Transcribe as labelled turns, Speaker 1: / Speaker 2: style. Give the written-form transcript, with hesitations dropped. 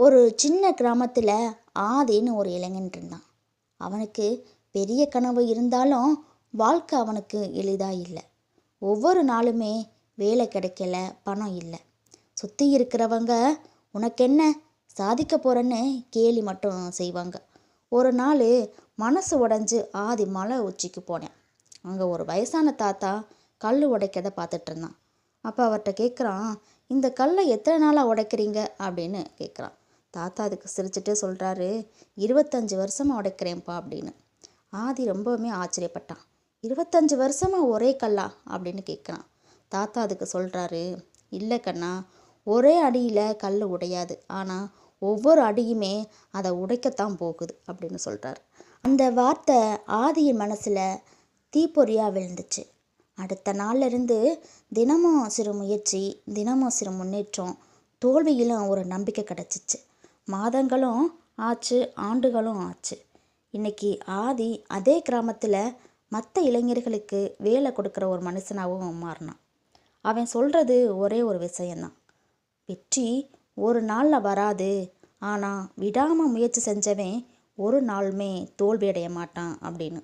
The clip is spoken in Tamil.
Speaker 1: ஒரு சின்ன கிராமத்தில் ஆதின்னு ஒரு இளைஞன் இருந்தான். அவனுக்கு பெரிய கனவு இருந்தாலும் வாழ்க்கை அவனுக்கு எளிதாக இல்லை. ஒவ்வொரு நாளுமே வேலை கிடைக்கல, பணம் இல்லை. சுற்றி இருக்கிறவங்க உனக்கு என்ன சாதிக்க போகிறன்னு கேலி மட்டும் செய்வாங்க. ஒரு நாள் மனசு உடஞ்சி ஆதி மலை உச்சிக்கு போனேன். அங்கே ஒரு வயசான தாத்தா கல் உடைக்கிறத பார்த்துட்டு இருந்தான். அப்போ அவர்கிட்ட கேட்குறான், இந்த கல்லை எத்தனை நாளாக உடைக்கிறீங்க அப்படின்னு கேட்குறான். தாத்தா அதுக்கு சிரிச்சுட்டு சொல்கிறாரு, 25 வருஷமாக உடைக்கிறேன்ப்பா அப்படின்னு. ஆதி ரொம்பவுமே ஆச்சரியப்பட்டான். 25 வருஷமாக ஒரே கல்லா அப்படின்னு கேட்குறான். தாத்தா அதுக்கு சொல்கிறாரு, இல்லை கண்ணா, ஒரே அடியில் கல் உடையாது, ஆனால் ஒவ்வொரு அடியுமே அதை உடைக்கத்தான் போகுது அப்படின்னு சொல்கிறார். அந்த வார்த்தை ஆதியின் மனசில் தீப்பொறியாக விழுந்துச்சு. அடுத்த நாள்லேருந்து தினமும் சிறு முயற்சி, தினமும் சிறு முன்னேற்றம், தோல்வியிலும் ஒரு நம்பிக்கை கிடச்சிச்சு. மாதங்களும் ஆச்சு, ஆண்டுகளும் ஆச்சு. இன்னைக்கு ஆதி அதே கிராமத்தில் மற்ற இளைஞர்களுக்கு வேலை கொடுக்குற ஒரு மனுஷனாகவும் மாறினான். அவன் சொல்கிறது ஒரே ஒரு விஷயந்தான், வெற்றி ஒரு நாளில் வராது, ஆனால் விடாமல் முயற்சி செஞ்சவன் ஒரு நாளுமே தோல்வி அடைய மாட்டான் அப்படின்னு.